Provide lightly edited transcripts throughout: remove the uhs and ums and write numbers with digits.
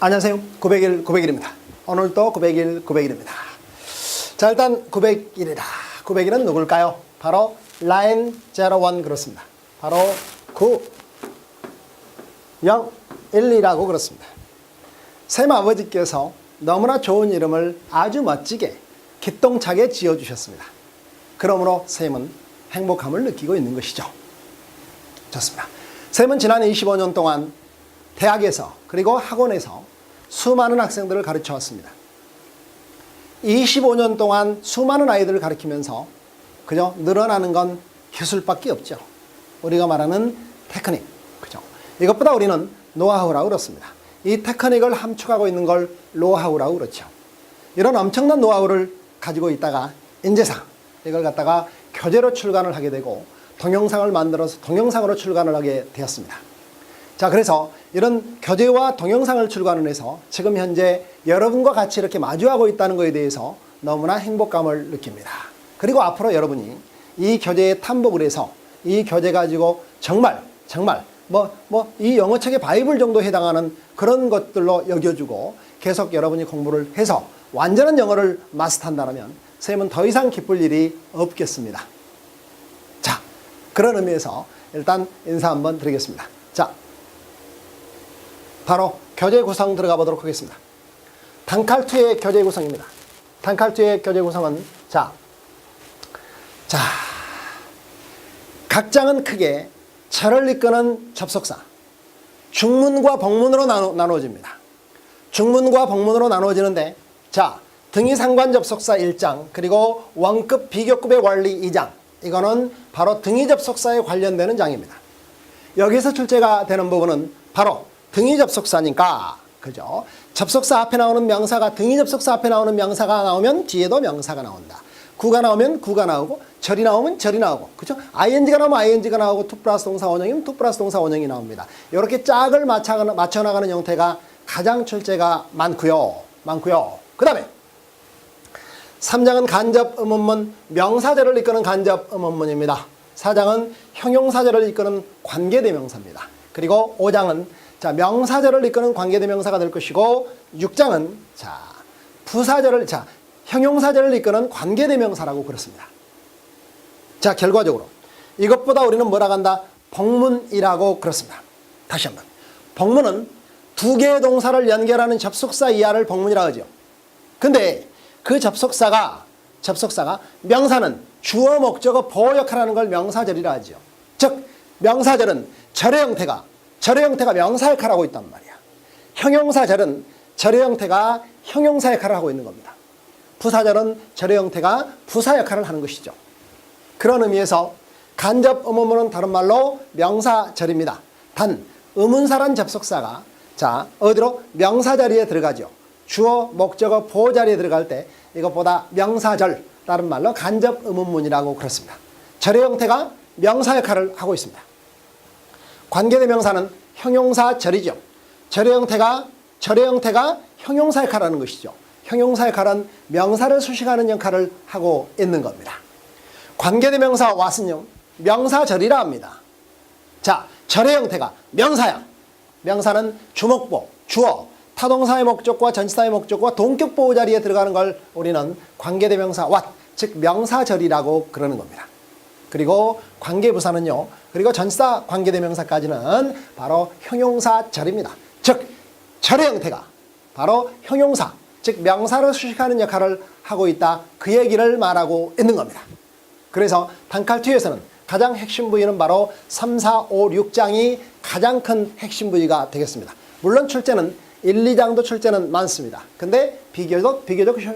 안녕하세요. 901입니다. 오늘도 901입니다. 자, 일단 901이다. 901은 누굴까요? 바로 라인 01 그렇습니다. 바로 9, 0, 1, 2라고 그렇습니다. 샘 아버지께서 너무나 좋은 이름을 아주 멋지게 기똥차게 지어주셨습니다. 그러므로 샘은 행복함을 느끼고 있는 것이죠. 좋습니다. 샘은 지난 25년 동안 대학에서 그리고 학원에서 수많은 학생들을 가르쳐 왔습니다. 25년 동안 수많은 아이들을 가르치면서 그저 늘어나는 건 기술밖에 없죠. 우리가 말하는 테크닉, 그죠? 이것보다 우리는 노하우라고 그렇습니다. 이 테크닉을 함축하고 있는 걸 노하우라고 그렇죠. 이런 엄청난 노하우를 가지고 있다가 인재상 이걸 갖다가 교재로 출간을 하게 되고 동영상을 만들어서 동영상으로 출간을 하게 되었습니다. 자, 그래서 이런 교재와 동영상을 출간을 해서 지금 현재 여러분과 같이 이렇게 마주하고 있다는 것에 대해서 너무나 행복감을 느낍니다. 그리고 앞으로 여러분이 이 교재에 탐복을 해서 이 교재 가지고 정말 이 영어책의 바이블 정도 해당하는 그런 것들로 여겨주고 계속 여러분이 공부를 해서 완전한 영어를 마스터한다면 쌤은 더 이상 기쁠 일이 없겠습니다. 자, 그런 의미에서 일단 인사 한번 드리겠습니다. 자, 바로 교재 구성 들어가 보도록 하겠습니다. 단칼2의 교재 구성입니다. 단칼2의 교재 구성은 각 장은 크게 철을 이끄는 접속사, 중문과 복문으로 나누어집니다. 중문과 복문으로 나누어지는데 등위 상관 접속사 1장 그리고 원급 비교급의 원리 2장, 이거는 바로 등위 접속사에 관련되는 장입니다. 여기서 출제가 되는 부분은 바로 등위 접속사니까, 그죠? 접속사 앞에 나오는 명사가, 등위 접속사 앞에 나오는 명사가 나오면 뒤에도 명사가 나온다. 구가 나오면 구가 나오고, 절이 나오면 절이 나오고, 그죠? ing가 나오면 ing가 나오고, 투 플러스 동사 원형이면 투 플러스 동사 원형이 나옵니다. 이렇게 짝을 맞춰나가는 형태가 가장 출제가 많고요. 그 다음에 3장은 간접 의문문, 명사절을 이끄는 간접 의문문입니다. 4장은 형용사절을 이끄는 관계대명사입니다. 그리고 5장은 명사절을 이끄는 관계대명사가 될 것이고, 6장은 형용사절을 이끄는 관계대명사라고 그렇습니다. 자, 결과적으로 이것보다 우리는 뭐라고 한다? 복문이라고 그렇습니다. 다시 한번. 복문은 두 개의 동사를 연결하는 접속사 이하를 복문이라고 하죠. 근데 그 접속사가 명사는 주어, 목적어, 보호 역할을 하는 걸 명사절이라 하죠. 즉 명사절은 절의 형태가 명사 역할을 하고 있단 말이야. 형용사절은 절의 형태가 형용사 역할을 하고 있는 겁니다. 부사절은 절의 형태가 부사 역할을 하는 것이죠. 그런 의미에서 간접 의문문은 다른 말로 명사절입니다. 단 의문사란 접속사가 어디로? 명사 자리에 들어가죠. 주어, 목적어, 보호 자리에 들어갈 때 이것보다 명사절, 다른 말로 간접 의문문이라고 그렇습니다. 절의 형태가 명사 역할을 하고 있습니다. 관계대명사는 형용사절이죠. 절의 형태가 형용사 역할을 하는 것이죠. 형용사 역할은 명사를 수식하는 역할을 하고 있는 겁니다. 관계대명사 what은요, 명사절이라 합니다. 자, 절의 형태가 명사야. 명사는 주목보, 주어, 타동사의 목적과 전치사의 목적과 동격 보호 자리에 들어가는 걸 우리는 관계대명사 what, 즉 명사절이라고 그러는 겁니다. 그리고 관계부사는요, 그리고 전치사 관계대명사까지는 바로 형용사절입니다. 즉 절의 형태가 바로 형용사, 즉 명사를 수식하는 역할을 하고 있다, 그 얘기를 말하고 있는 겁니다. 그래서 단칼2에서는 가장 핵심 부위는 바로 3, 4, 5, 6장이 가장 큰 핵심 부위가 되겠습니다. 물론 출제는 1, 2장도 출제는 많습니다. 근데 비교적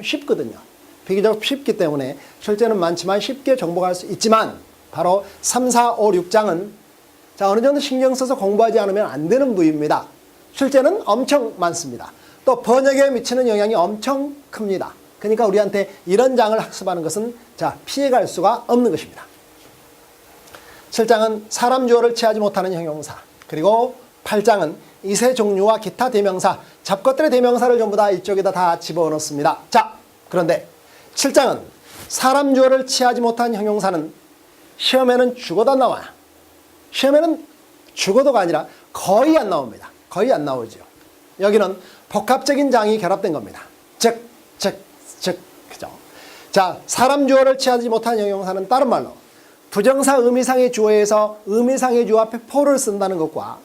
쉽거든요. 비교적 쉽기 때문에 출제는 많지만 쉽게 정복할 수 있지만, 바로 3, 4, 5, 6장은 어느 정도 신경 써서 공부하지 않으면 안 되는 부위입니다. 출제는 엄청 많습니다. 또 번역에 미치는 영향이 엄청 큽니다. 그러니까 우리한테 이런 장을 학습하는 것은 피해갈 수가 없는 것입니다. 7장은 사람 주어를 취하지 못하는 형용사, 그리고 8장은 이세 종류와 기타 대명사, 잡것들의 대명사를 전부 다 이쪽에다 다 집어넣습니다. 그런데 7장은 사람 주어를 취하지 못한 형용사는 시험에는 죽어도 안 나와요. 시험에는 죽어도가 아니라 거의 안 나옵니다. 거의 안 나오죠. 여기는 복합적인 장이 결합된 겁니다. 즉, 그죠? 자, 사람 주어를 취하지 못한 형용사는 다른 말로 부정사 의미상의 주어에서 의미상의 주어 앞에 for를 쓴다는 것과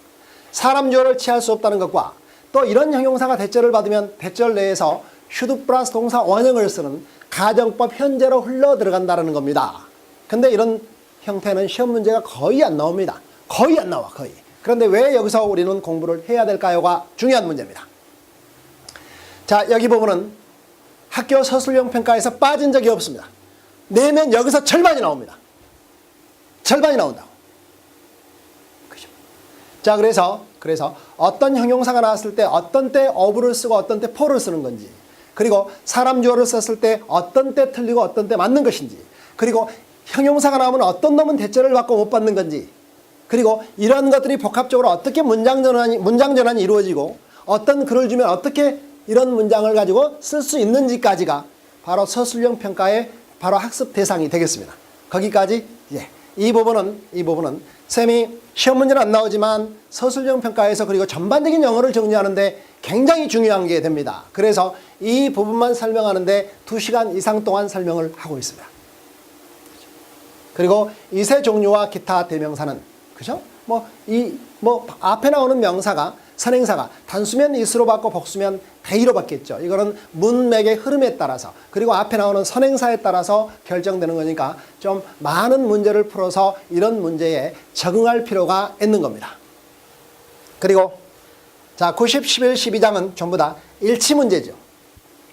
사람 주어를 취할 수 없다는 것과 또 이런 형용사가 대절을 받으면 대절 내에서 should 플러스 동사 원형을 쓰는 가정법 현재로 흘러 들어간다는 겁니다. 근데 이런 형태는 시험 문제가 거의 안 나옵니다. 거의 안 나와, 거의. 그런데 왜 여기서 우리는 공부를 해야 될까요가 중요한 문제입니다. 자, 여기 부분은 학교 서술형 평가에서 빠진 적이 없습니다. 내면 여기서 절반이 나옵니다. 절반이 나온다고. 그죠? 자, 그래서 어떤 형용사가 나왔을 때 어떤 때 of를 쓰고 어떤 때 for를 쓰는 건지, 그리고 사람 주어를 썼을 때 어떤 때 틀리고 어떤 때 맞는 것인지, 그리고 형용사가 나오면 어떤 놈은 대절을 받고 못 받는 건지, 그리고 이러한 것들이 복합적으로 어떻게 문장 전환이 이루어지고 어떤 글을 주면 어떻게 이런 문장을 가지고 쓸 수 있는지까지가 바로 서술형 평가의 바로 학습 대상이 되겠습니다. 거기까지 이 부분은 쌤이 시험 문제는 안 나오지만 서술형 평가에서 그리고 전반적인 영어를 정리하는데 굉장히 중요한 게 됩니다. 그래서 이 부분만 설명하는데 2시간 이상 동안 설명을 하고 있습니다. 그리고 이세 종류와 기타 대명사는, 그죠? 앞에 나오는 명사가, 선행사가 단수면 is로 받고 복수면 the로 받겠죠. 이거는 문맥의 흐름에 따라서, 그리고 앞에 나오는 선행사에 따라서 결정되는 거니까 좀 많은 문제를 풀어서 이런 문제에 적응할 필요가 있는 겁니다. 그리고 자, 90, 11, 12장은 전부 다 일치 문제죠.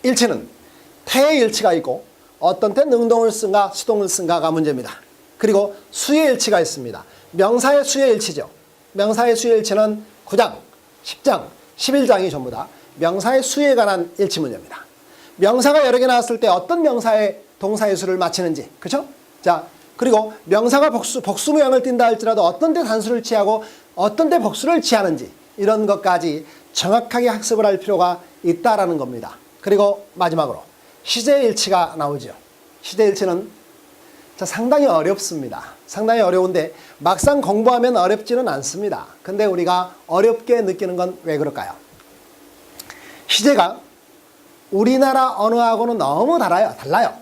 일치는 태의 일치가 있고 어떤 때 능동을 쓴가 수동을 쓴가가 문제입니다. 그리고 수의 일치가 있습니다. 명사의 수의 일치죠. 명사의 수의 일치는 9장, 10장, 11장이 전부 다 명사의 수에 관한 일치 문제입니다. 명사가 여러 개 나왔을 때 어떤 명사의 동사의 수를 맞히는지, 그렇죠? 자, 그리고 명사가 복수 모양을 띈다 할지라도 어떤 때 단수를 취하고 어떤 때 복수를 취하는지 이런 것까지 정확하게 학습을 할 필요가 있다라는 겁니다. 그리고 마지막으로 시제 일치가 나오죠. 시제 일치는 상당히 어렵습니다. 상당히 어려운데 막상 공부하면 어렵지는 않습니다. 근데 우리가 어렵게 느끼는 건 왜 그럴까요? 시제가 우리나라 언어하고는 너무 달라요.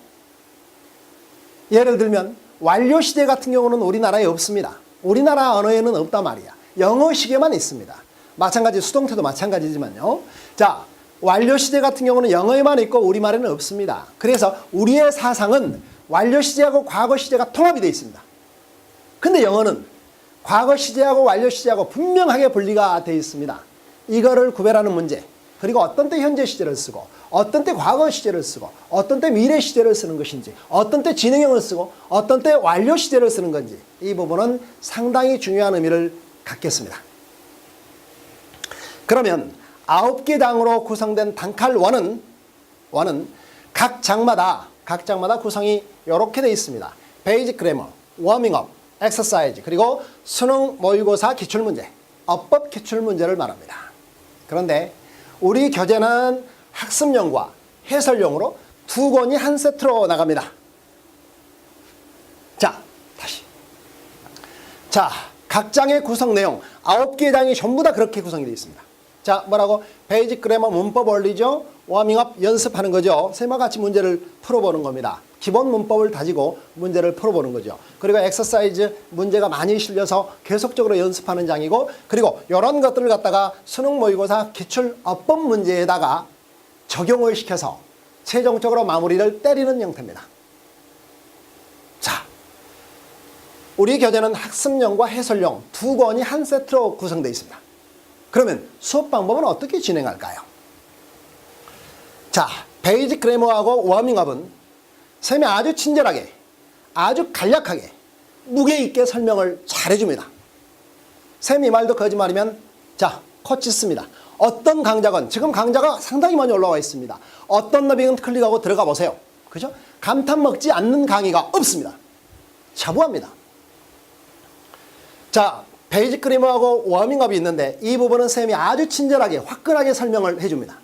예를 들면 완료 시제 같은 경우는 우리나라에 없습니다. 우리나라 언어에는 없단 말이야. 영어 시계만 있습니다. 마찬가지 수동태도 마찬가지지만요. 자, 완료 시제 같은 경우는 영어에만 있고 우리말에는 없습니다. 그래서 우리의 사상은 완료 시제하고 과거 시제가 통합이 되어 있습니다. 근데 영어는 과거 시제하고 완료 시제하고 분명하게 분리가 되어 있습니다. 이거를 구별하는 문제, 그리고 어떤 때 현재 시제를 쓰고 어떤 때 과거 시제를 쓰고 어떤 때 미래 시제를 쓰는 것인지, 어떤 때 진행형을 쓰고 어떤 때 완료 시제를 쓰는 건지, 이 부분은 상당히 중요한 의미를 갖겠습니다. 그러면 9개 장으로 구성된 단칼 1은 각 장마다 구성이 이렇게 되어 있습니다. 베이직 그래머, 워밍업, 엑서사이즈, 그리고 수능 모의고사 기출문제, 어법 기출문제를 말합니다. 그런데 우리 교재는 학습용과 해설용으로 2권이 한 세트로 나갑니다. 자, 다시. 자, 각 장의 구성 내용 9개 장이 전부 다 그렇게 구성이 되어 있습니다. 자, 뭐라고? 베이직 그래머 문법 원리죠. 워밍업 연습하는 거죠. 쌤과 같이 문제를 풀어보는 겁니다. 기본 문법을 다지고 문제를 풀어보는 거죠. 그리고 엑서사이즈 문제가 많이 실려서 계속적으로 연습하는 장이고, 그리고 이런 것들을 갖다가 수능 모의고사 기출 어법 문제에다가 적용을 시켜서 최종적으로 마무리를 때리는 형태입니다. 자, 우리 교재는 학습용과 해설용 2권이 한 세트로 구성되어 있습니다. 그러면 수업 방법은 어떻게 진행할까요? 자, 베이직 그래머하고 워밍업은 쌤이 아주 친절하게, 아주 간략하게, 무게 있게 설명을 잘 해줍니다. 쌤이 말도 거짓말이면 자, 코치 씁니다. 어떤 강좌건, 지금 강좌가 상당히 많이 올라와 있습니다. 어떤 너비는 클릭하고 들어가 보세요. 그죠? 감탄 먹지 않는 강의가 없습니다. 자부합니다. 자, 베이직 그래머하고 워밍업이 있는데 이 부분은 쌤이 아주 친절하게, 화끈하게 설명을 해줍니다.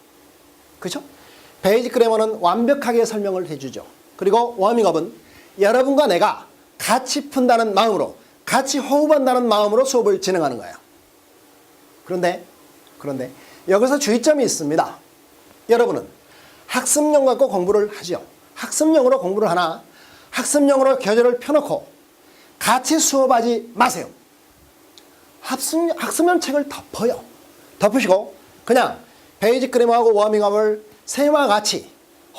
그죠? 베이직 그래머는 완벽하게 설명을 해주죠. 그리고 워밍업은 여러분과 내가 같이 푼다는 마음으로, 같이 호흡한다는 마음으로 수업을 진행하는 거예요. 그런데 여기서 주의점이 있습니다. 여러분은 학습용 갖고 공부를 하죠. 학습용으로 공부를 하나 학습용으로 교재를 펴놓고 같이 수업하지 마세요. 학습용 책을 덮어요. 덮으시고 그냥 베이직 그래머하고 워밍업을 쌤과 같이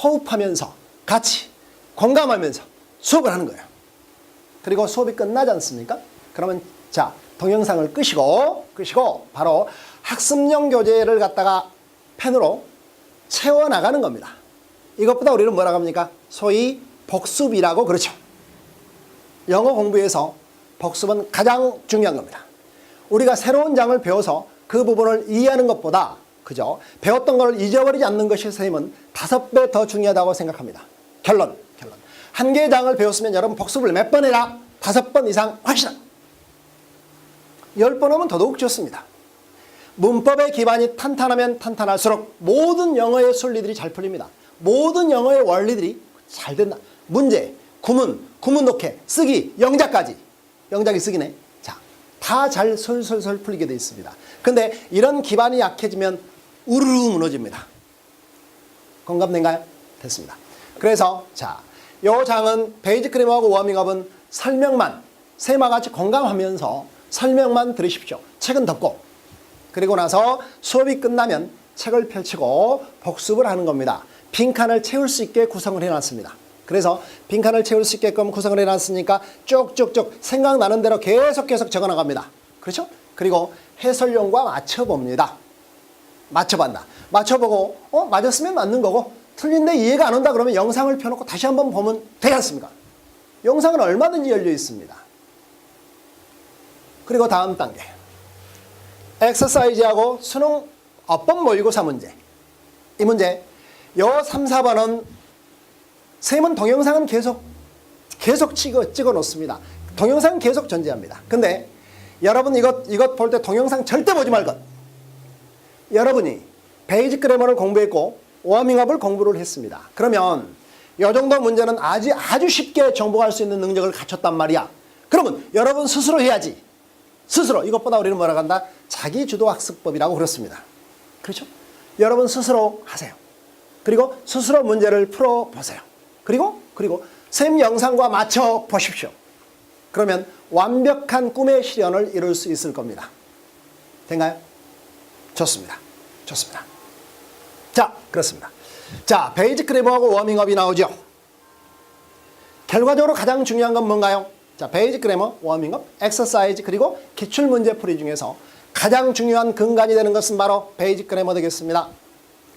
호흡하면서 같이 공감하면서 수업을 하는 거예요. 그리고 수업이 끝나지 않습니까? 그러면 자 동영상을 끄시고 바로 학습용 교재를 갖다가 펜으로 채워나가는 겁니다. 이것보다 우리는 뭐라고 합니까? 소위 복습이라고 그러죠. 영어 공부에서 복습은 가장 중요한 겁니다. 우리가 새로운 장을 배워서 그 부분을 이해하는 것보다 그죠? 배웠던 걸 잊어버리지 않는 것이 선생님은 5배 더 중요하다고 생각합니다. 결론. 한 개의 장을 배웠으면 여러분 복습을 몇 번 해라? 5번 이상 확실한. 10번 하면 더더욱 좋습니다. 문법의 기반이 탄탄하면 탄탄할수록 모든 영어의 순리들이 잘 풀립니다. 모든 영어의 원리들이 잘 된다. 문제, 구문 독해, 쓰기, 영작까지. 영작이 쓰기네. 자, 다 잘 솔솔솔 풀리게 되어 있습니다. 근데 이런 기반이 약해지면 우르르 무너집니다. 공감된가요? 됐습니다. 그래서 자, 요 장은 베이직 그래머하고 워밍업은 설명만 쌤과 같이 공감하면서 설명만 들으십시오. 책은 덮고 그리고 나서 수업이 끝나면 책을 펼치고 복습을 하는 겁니다. 빈칸을 채울 수 있게 구성을 해놨습니다. 그래서 빈칸을 채울 수 있게끔 구성을 해놨으니까 쭉쭉쭉 생각나는 대로 계속 적어나갑니다. 그렇죠? 그리고 해설용과 맞춰봅니다. 맞춰본다. 맞춰보고 맞았으면 맞는 거고 틀린데 이해가 안 온다 그러면 영상을 펴놓고 다시 한번 보면 되지 않습니까? 영상은 얼마든지 열려 있습니다. 그리고 다음 단계 엑서사이즈하고 수능 어법 모의고사 문제. 이 문제 요 3, 4번은 쌤은 동영상은 계속 찍어 놓습니다. 동영상은 계속 존재합니다. 근데 여러분 이것 볼 때 동영상 절대 보지 말 것. 여러분이 베이직 그래머를 공부했고 워밍업을 공부를 했습니다. 그러면 이 정도 문제는 아주 쉽게 정복할 수 있는 능력을 갖췄단 말이야. 그러면 여러분 스스로 해야지. 스스로. 이것보다 우리는 뭐라고 한다? 자기주도학습법이라고 그렇습니다. 그렇죠? 여러분 스스로 하세요. 그리고 스스로 문제를 풀어보세요. 그리고 쌤 영상과 맞춰 보십시오. 그러면 완벽한 꿈의 실현을 이룰 수 있을 겁니다. 된가요? 좋습니다. 자, 그렇습니다. 자, 베이직 그래머하고 워밍업이 나오죠. 결과적으로 가장 중요한 건 뭔가요? 자, 베이직 그래머, 워밍업, 엑서사이즈 그리고 기출문제풀이 중에서 가장 중요한 근간이 되는 것은 바로 베이직 그래머 되겠습니다.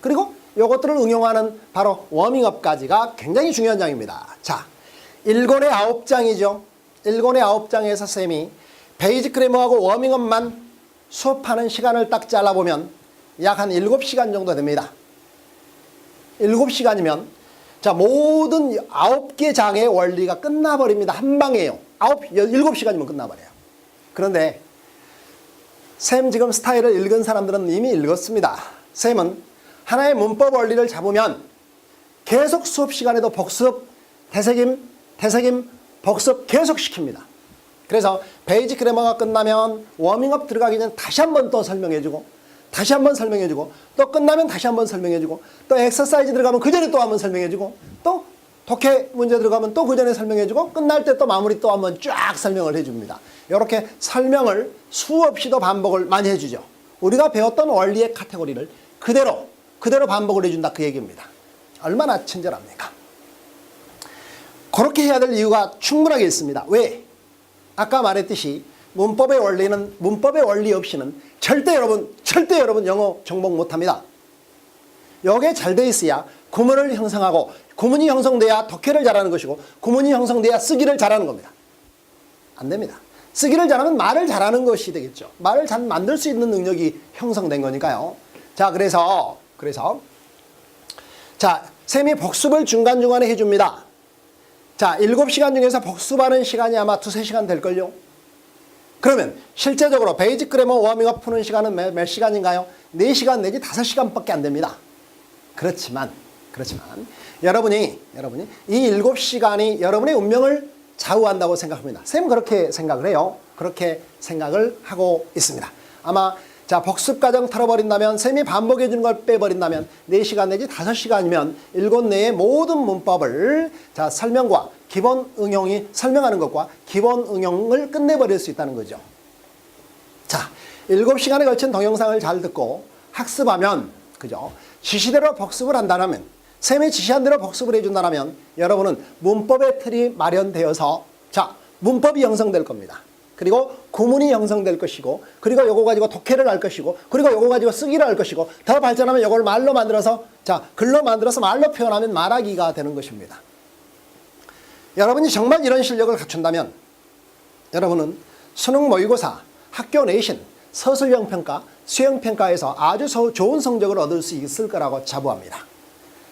그리고 이것들을 응용하는 바로 워밍업까지가 굉장히 중요한 장입니다. 자, 1권의 9장이죠. 1권의 9장에서 쌤이 베이직 그래머하고 워밍업만 수업하는 시간을 딱 잘라보면 약 한 7시간 정도 됩니다. 7시간이면 자, 모든 9개 장의 원리가 끝나버립니다. 한 방이에요. 7시간이면 끝나버려요. 그런데 쌤 지금 스타일을 읽은 사람들은 이미 읽었습니다. 쌤은 하나의 문법 원리를 잡으면 계속 수업 시간에도 복습, 되새김, 복습 계속 시킵니다. 그래서 베이직 그래머가 끝나면 워밍업 들어가기 전에 다시 한번 또 설명해주고 다시 한번 설명해주고 또 끝나면 다시 한번 설명해주고 또 엑서사이즈 들어가면 그 전에 또 한번 설명해주고 또 독해 문제 들어가면 또 그 전에 설명해주고 끝날 때 또 마무리 또 한번 쫙 설명을 해줍니다. 이렇게 설명을 수없이도 반복을 많이 해주죠. 우리가 배웠던 원리의 카테고리를 그대로 반복을 해준다 그 얘기입니다. 얼마나 친절합니까? 그렇게 해야 될 이유가 충분하게 있습니다. 왜? 아까 말했듯이 문법의 원리 없이는 절대 여러분 영어 정복 못합니다. 여기에 잘 돼 있어야 구문을 형성하고 구문이 형성돼야 독해를 잘하는 것이고 구문이 형성돼야 쓰기를 잘하는 겁니다. 안 됩니다. 쓰기를 잘하면 말을 잘하는 것이 되겠죠. 말을 잘 만들 수 있는 능력이 형성된 거니까요. 자, 그래서 자, 쌤이 복습을 중간중간에 해줍니다. 자, 7시간 중에서 복습하는 시간이 아마 2-3시간 될걸요. 그러면 실제적으로 베이직 그래머 워밍업 푸는 시간은 몇 시간인가요? 4시간 내지 5시간밖에 안 됩니다. 그렇지만 여러분이 이 7시간이 여러분의 운명을 좌우한다고 생각합니다. 쌤 그렇게 생각을 해요. 그렇게 생각을 하고 있습니다. 아마 자, 복습 과정 털어버린다면, 쌤이 반복해 주는 걸 빼버린다면 4시간 내지 5시간이면 7내의 모든 문법을 자, 설명과 기본 응용이 설명하는 것과 기본 응용을 끝내버릴 수 있다는 거죠. 자, 7시간에 걸친 동영상을 잘 듣고 학습하면, 그죠? 지시대로 복습을 한다면, 쌤이 지시한 대로 복습을 해준다면 여러분은 문법의 틀이 마련되어서 자, 문법이 형성될 겁니다. 그리고 구문이 형성될 것이고, 그리고 요거 가지고 독해를 할 것이고, 그리고 요거 가지고 쓰기를 할 것이고, 더 발전하면 요걸 말로 만들어서, 자, 글로 만들어서 말로 표현하면 말하기가 되는 것입니다. 여러분이 정말 이런 실력을 갖춘다면 여러분은 수능 모의고사, 학교 내신, 서술형 평가, 수행 평가에서 아주 좋은 성적을 얻을 수 있을 거라고 자부합니다.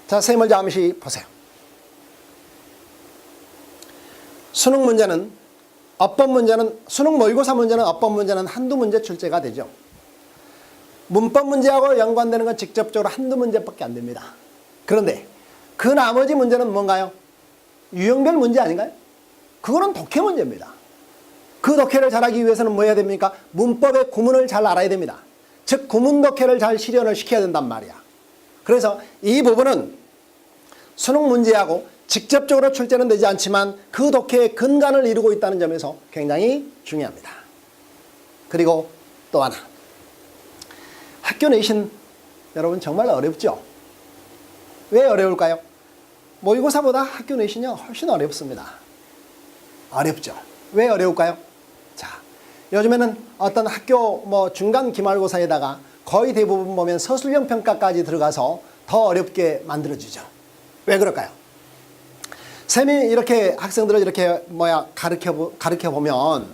자, 셈을 잠시 보세요. 수능 문제는 수능 모의고사 문제는 어법 문제는 한두 문제 출제가 되죠. 문법 문제하고 연관되는 건 직접적으로 한두 문제밖에 안 됩니다. 그런데 그 나머지 문제는 뭔가요? 유형별 문제 아닌가요? 그거는 독해 문제입니다. 그 독해를 잘하기 위해서는 뭐 해야 됩니까? 문법의 구문을 잘 알아야 됩니다. 즉 구문 독해를 잘 실현을 시켜야 된단 말이야. 그래서 이 부분은 수능 문제하고 직접적으로 출제는 되지 않지만 그 독해의 근간을 이루고 있다는 점에서 굉장히 중요합니다. 그리고 또 하나, 학교 내신 여러분 정말 어렵죠? 왜 어려울까요? 모의고사보다 학교 내신이 훨씬 어렵습니다. 어렵죠? 왜 어려울까요? 자, 요즘에는 어떤 학교 중간 기말고사에다가 거의 대부분 보면 서술형 평가까지 들어가서 더 어렵게 만들어주죠. 왜 그럴까요? 쌤이 이렇게 학생들을 이렇게 가르쳐 보면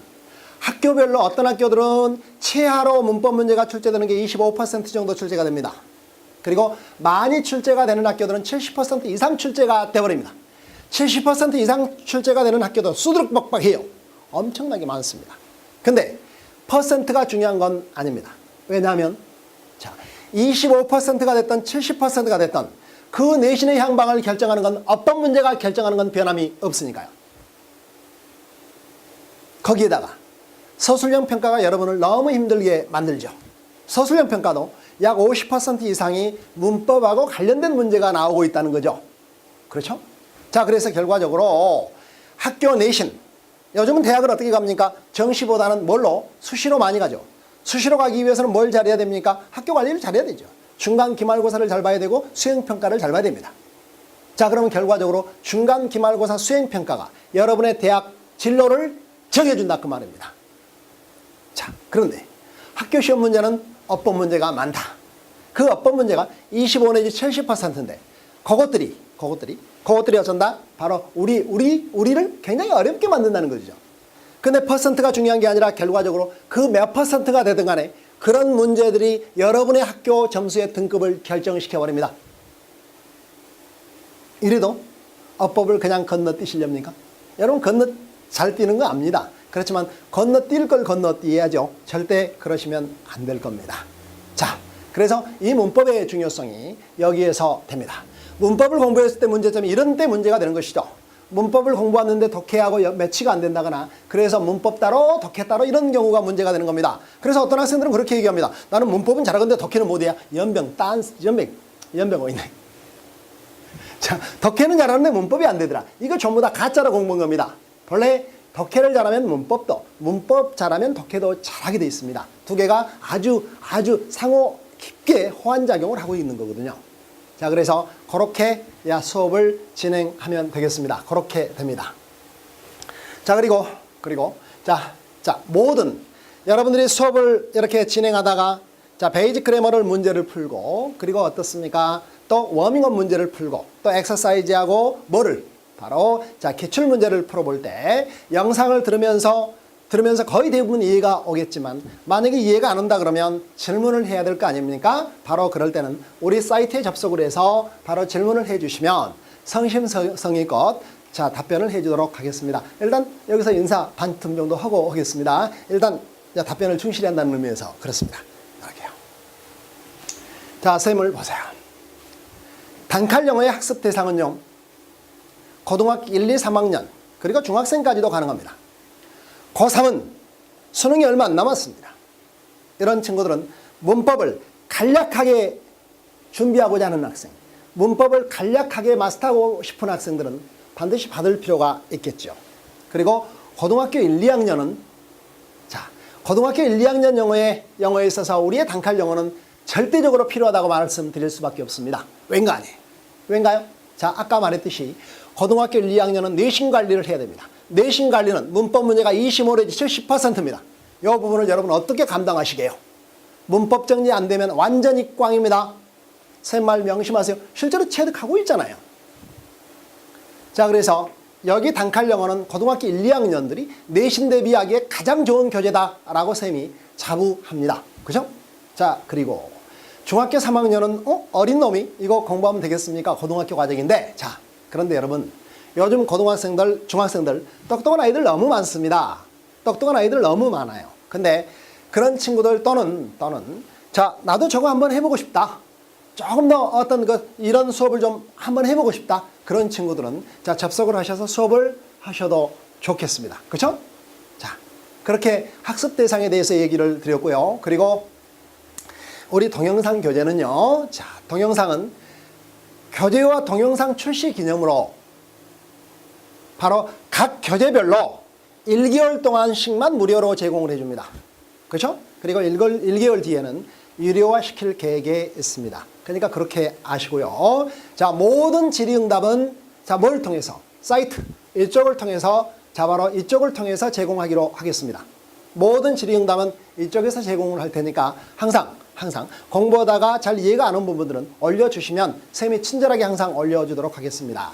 학교별로 어떤 학교들은 최하로 문법 문제가 출제되는 게 25% 정도 출제가 됩니다. 그리고 많이 출제가 되는 학교들은 70% 이상 출제가 되어버립니다. 70% 이상 출제가 되는 학교도 수두룩박박해요. 엄청나게 많습니다. 근데 퍼센트가 중요한 건 아닙니다. 왜냐하면 자, 25%가 됐던 70%가 됐던 그 내신의 향방을 결정하는 건 어떤 문제가 결정하는 건 변함이 없으니까요. 거기에다가 서술형 평가가 여러분을 너무 힘들게 만들죠. 서술형 평가도 약 50% 이상이 문법하고 관련된 문제가 나오고 있다는 거죠. 그렇죠? 자, 그래서 결과적으로 학교 내신, 요즘은 대학을 어떻게 갑니까? 정시보다는 뭘로? 수시로 많이 가죠. 수시로 가기 위해서는 뭘 잘해야 됩니까? 학교 관리를 잘해야 되죠. 중간 기말고사를 잘 봐야 되고 수행평가를 잘 봐야 됩니다. 자, 그러면 결과적으로 중간 기말고사 수행평가가 여러분의 대학 진로를 정해준다 그 말입니다. 자, 그런데 학교 시험 문제는 어법 문제가 많다. 그 어법 문제가 25 내지 70%인데 그것들이 어쩐다? 바로 우리를 굉장히 어렵게 만든다는 거죠. 근데 퍼센트가 중요한 게 아니라 결과적으로 그 몇 퍼센트가 되든 간에 그런 문제들이 여러분의 학교 점수의 등급을 결정시켜버립니다. 이래도 어법을 그냥 건너뛰시렵니까? 여러분 잘 뛰는 거 압니다. 그렇지만 건너뛸 걸 건너뛰어야죠. 절대 그러시면 안 될 겁니다. 자, 그래서 이 문법의 중요성이 여기에서 됩니다. 문법을 공부했을 때 문제점이 이런 때 문제가 되는 것이죠. 문법을 공부하는데 독해하고 매치가 안 된다거나 그래서 문법 따로 독해 따로 이런 경우가 문제가 되는 겁니다. 그래서 어떤 학생들은 그렇게 얘기합니다. 나는 문법은 잘하는데 독해는 못해야. 연병 어있네. 자, 독해는 잘하는데 문법이 안 되더라. 이거 전부 다 가짜로 공부한 겁니다. 본래 독해를 잘하면 문법 잘하면 독해도 잘하게 돼 있습니다. 두 개가 아주 상호 깊게 호환작용을 하고 있는 거거든요. 자, 그래서 그렇게 수업을 진행하면 되겠습니다. 그렇게 됩니다. 자, 그리고 모든 여러분들이 수업을 이렇게 진행하다가 자, 베이직 그래머를 문제를 풀고 그리고 어떻습니까? 또 워밍업 문제를 풀고 또 엑서사이즈하고 바로 자, 기출 문제를 풀어볼 때 영상을 들으면서 거의 대부분 이해가 오겠지만 만약에 이해가 안 온다 그러면 질문을 해야 될 거 아닙니까? 바로 그럴 때는 우리 사이트에 접속을 해서 바로 질문을 해주시면 성심성의껏 자, 답변을 해주도록 하겠습니다. 일단 여기서 인사 반틈 정도 하고 오겠습니다. 일단 답변을 충실히 한다는 의미에서 그렇습니다. 이렇게요. 자, 셈을 보세요. 단칼 영어의 학습 대상은요, 고등학교 1, 2, 3학년 그리고 중학생까지도 가능합니다. 고3은 수능이 얼마 안 남았습니다. 이런 친구들은 문법을 간략하게 준비하고자 하는 학생, 문법을 간략하게 마스터하고 싶은 학생들은 반드시 받을 필요가 있겠죠. 그리고 고등학교 1, 2학년은 고등학교 1, 2학년 영어에 있어서 우리의 단칼 영어는 절대적으로 필요하다고 말씀드릴 수밖에 없습니다. 왠가요? 자, 아까 말했듯이 고등학교 1, 2학년은 내신 관리를 해야 됩니다. 내신 관리는 문법 문제가 25내지 70%입니다. 이 부분을 여러분 어떻게 감당하시게요? 문법 정리 안 되면 완전히 꽝입니다. 새 말 명심하세요. 실제로 체득하고 있잖아요. 자, 그래서 여기 단칼 영어는 고등학교 1, 2학년들이 내신 대비하기에 가장 좋은 교재다라고 쌤이 자부합니다. 그죠? 자, 그리고 중학교 3학년은 어린 놈이 이거 공부하면 되겠습니까? 고등학교 과정인데, 자, 그런데 여러분 요즘 고등학생들, 중학생들 똑똑한 아이들 너무 많습니다. 똑똑한 아이들 너무 많아요. 근데 그런 친구들 또는 자, 나도 저거 한번 해보고 싶다. 조금 더 이런 수업을 좀 한번 해보고 싶다. 그런 친구들은 자, 접속을 하셔서 수업을 하셔도 좋겠습니다. 그렇죠? 자, 그렇게 학습 대상에 대해서 얘기를 드렸고요. 그리고 우리 동영상 교재는요. 자, 동영상은 교재와 동영상 출시 기념으로 바로 각 교재별로 1개월 동안씩만 무료로 제공을 해줍니다. 그렇죠? 그리고 1개월 뒤에는 유료화 시킬 계획에 있습니다. 그러니까 그렇게 아시고요. 자, 모든 질의응답은 자, 뭘 통해서? 사이트 이쪽을 통해서 바로 이쪽을 통해서 제공하기로 하겠습니다. 모든 질의응답은 이쪽에서 제공을 할 테니까 항상 공부하다가 잘 이해가 안 오는 부분들은 올려주시면 쌤이 친절하게 항상 올려주도록 하겠습니다.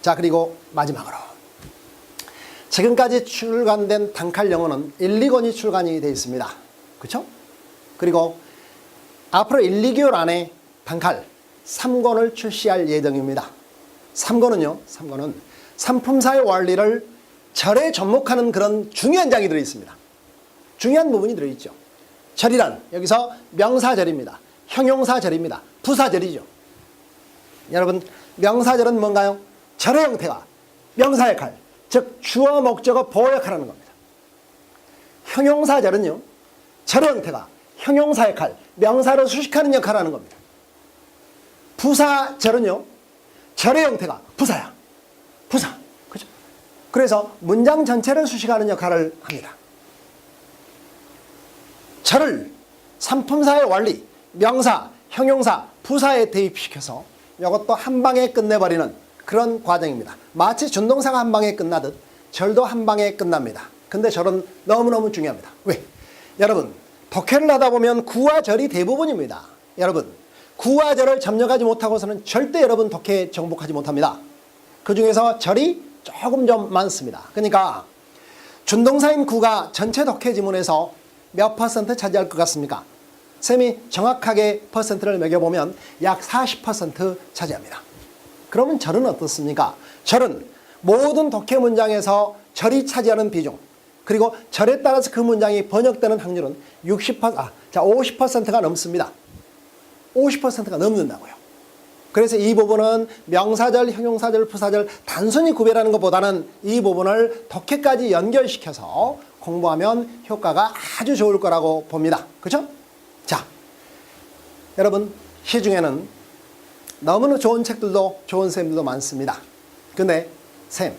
자, 그리고 마지막으로 지금까지 출간된 단칼 영어는 1, 2권이 출간이 되어 있습니다. 그렇죠? 그리고 앞으로 1, 2개월 안에 단칼 3권을 출시할 예정입니다. 3권은 상품사의 원리를 절에 접목하는 그런 중요한 장이 들어있습니다. 중요한 부분이 들어있죠. 절이란 여기서 명사절입니다. 형용사절입니다. 부사절이죠. 여러분, 명사절은 뭔가요? 절의 형태가 명사의 역할, 즉 주어, 목적어, 보어 역할하는 겁니다. 형용사절은요, 절의 형태가 형용사의 역할, 명사로 수식하는 역할을 하는 겁니다. 부사절은요, 절의 형태가 부사야. 부사. 그죠? 그래서 문장 전체를 수식하는 역할을 합니다. 절을 상품사의 원리, 명사, 형용사, 부사에 대입시켜서 이것도 한 방에 끝내버리는 그런 과정입니다. 마치 준동사가 한 방에 끝나듯 절도 한 방에 끝납니다. 근데 절은 너무너무 중요합니다. 왜? 여러분, 독해를 하다 보면 구와 절이 대부분입니다. 여러분, 구와 절을 접목하지 못하고서는 절대 여러분 독해에 정복하지 못합니다. 그 중에서 절이 조금 좀 많습니다. 그러니까 준동사인 구가 전체 독해 지문에서 몇 퍼센트 차지할 것 같습니까? 쌤이 정확하게 퍼센트를 매겨보면 약 40% 차지합니다. 그러면 절은 어떻습니까? 절은 모든 독해 문장에서 절이 차지하는 비중, 그리고 절에 따라서 그 문장이 번역되는 확률은 50%가 넘습니다. 50%가 넘는다고요. 그래서 이 부분은 명사절, 형용사절, 부사절 단순히 구별하는 것보다는 이 부분을 독해까지 연결시켜서 공부하면 효과가 아주 좋을 거라고 봅니다. 그렇죠? 자, 여러분, 시중에는 너무나 좋은 책들도 좋은 쌤들도 많습니다. 근데 쌤,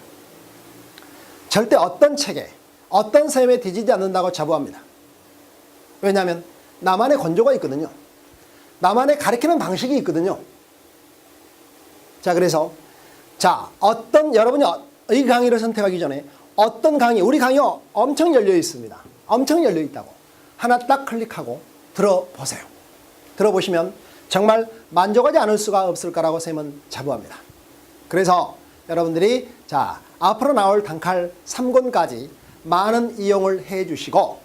절대 어떤 책에 어떤 쌤에 뒤지지 않는다고 자부합니다. 왜냐하면 나만의 건조가 있거든요. 나만의 가르치는 방식이 있거든요. 자, 그래서 여러분이 이 강의를 선택하기 전에 어떤 강의, 우리 강의 엄청 열려 있습니다. 엄청 열려 있다고 하나 딱 클릭하고 들어보세요. 들어보시면 정말 만족하지 않을 수가 없을 거라고 쌤은 자부합니다. 그래서 여러분들이 앞으로 나올 단칼 3권까지 많은 이용을 해 주시고,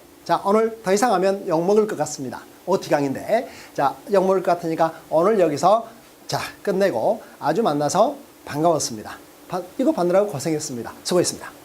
오늘 더 이상 하면 욕먹을 것 같습니다. OT 강의인데 욕먹을 것 같으니까 오늘 여기서 끝내고 아주 만나서 반가웠습니다. 이거 받느라고 고생했습니다. 수고했습니다.